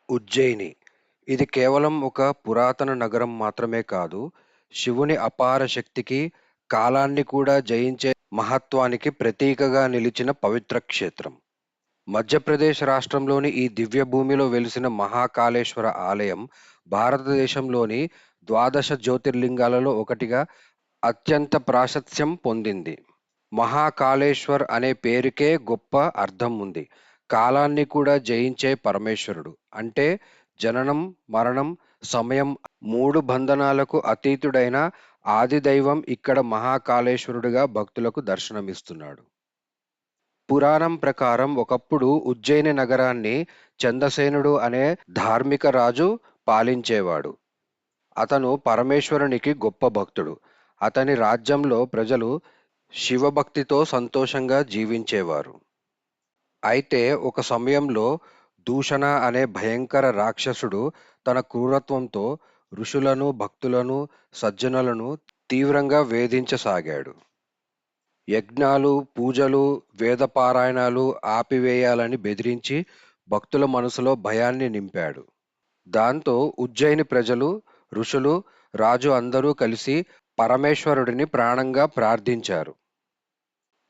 ఉజ్జయిని. ఇది కేవలం ఒక పురాతన నగరం మాత్రమే కాదు, శివుని అపార శక్తికి, కాలాన్ని కూడా జయించే మహత్వానికి ప్రతీకగా నిలిచిన పవిత్ర క్షేత్రం. మధ్యప్రదేశ్ రాష్ట్రంలోని ఈ దివ్య భూమిలో వెలిసిన మహాకాళేశ్వర ఆలయం భారతదేశంలోని ద్వాదశ జ్యోతిర్లింగాలలో ఒకటిగా అత్యంత ప్రాశస్త్యం పొందింది. మహాకాళేశ్వర్ అనే పేరుకే గొప్ప అర్థం ఉంది. కాలాన్ని కూడా జయించే పరమేశ్వరుడు. అంటే జననం, మరణం, సమయం మూడు బంధనాలకు అతీతుడైన ఆదిదైవం ఇక్కడ మహాకాళేశ్వరుడిగా భక్తులకు దర్శనమిస్తున్నాడు. పురాణం ప్రకారం ఒకప్పుడు ఉజ్జయిని నగరాన్ని చందసేనుడు అనే ధార్మిక రాజు పాలించేవాడు. అతను పరమేశ్వరునికి గొప్ప భక్తుడు. అతని రాజ్యంలో ప్రజలు శివభక్తితో సంతోషంగా జీవించేవారు. అయితే ఒక సమయంలో దూషణ అనే భయంకర రాక్షసుడు తన క్రూరత్వంతో ఋషులను, భక్తులను, సజ్జనులను తీవ్రంగా వేధించసాగాడు. యజ్ఞాలు, పూజలు, వేదపారాయణాలు ఆపివేయాలని బెదిరించి భక్తుల మనసులో భయాన్ని నింపాడు. దాంతో ఉజ్జయిని ప్రజలు, ఋషులు, రాజు అందరూ కలిసి పరమేశ్వరుడిని ప్రాణంగా ప్రార్థించారు.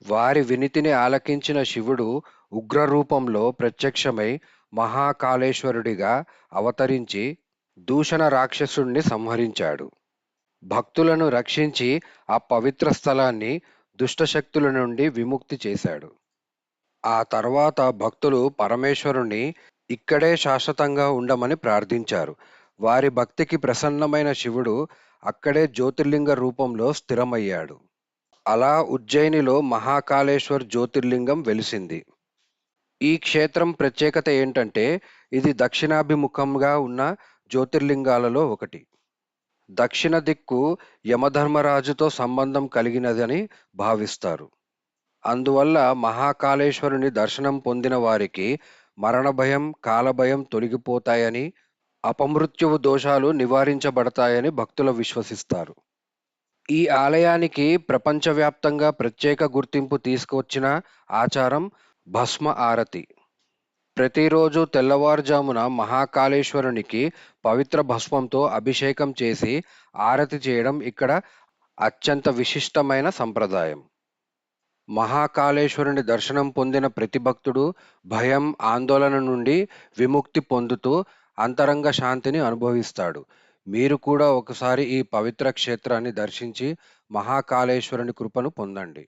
వారి వినతిని ఆలకించిన శివుడు ఉగ్రరూపంలో ప్రత్యక్షమై మహాకాళేశ్వరుడిగా అవతరించి దూషణ రాక్షసుణ్ణి సంహరించాడు. భక్తులను రక్షించి ఆ పవిత్ర స్థలాన్ని దుష్టశక్తుల నుండి విముక్తి చేశాడు. ఆ తర్వాత భక్తులు పరమేశ్వరుణ్ణి ఇక్కడే శాశ్వతంగా ఉండమని ప్రార్థించారు. వారి భక్తికి ప్రసన్నమైన శివుడు అక్కడే జ్యోతిర్లింగ రూపంలో స్థిరమయ్యాడు. అలా ఉజ్జయినిలో మహాకాళేశ్వర్ జ్యోతిర్లింగం వెలిసింది. ఈ క్షేత్రం ప్రత్యేకత ఏంటంటే ఇది దక్షిణాభిముఖంగా ఉన్న జ్యోతిర్లింగాలలో ఒకటి. దక్షిణ దిక్కు యమధర్మరాజుతో సంబంధం కలిగినదని భావిస్తారు. అందువల్ల మహాకాళేశ్వరుని దర్శనం పొందిన వారికి మరణ భయం, కాలభయం తొలగిపోతాయని, అపమృత్యువు దోషాలు నివారించబడతాయని భక్తులు విశ్వసిస్తారు. ఈ ఆలయానికి ప్రపంచవ్యాప్తంగా ప్రత్యేక గుర్తింపు తీసుకువచ్చిన ఆచారం భస్మ ఆరతి. ప్రతిరోజు తెల్లవారుజామున మహాకాళేశ్వరునికి పవిత్ర భస్మంతో అభిషేకం చేసి ఆరతి చేయడం ఇక్కడ అత్యంత విశిష్టమైన సంప్రదాయం. మహాకాళేశ్వరుని దర్శనం పొందిన ప్రతి భక్తుడు భయం, ఆందోళన నుండి విముక్తి పొందుతూ అంతరంగ శాంతిని అనుభవిస్తాడు. మీరు కూడా ఒకసారి ఈ పవిత్ర క్షేత్రాన్ని దర్శించి మహాకాళేశ్వరుని కృపను పొందండి.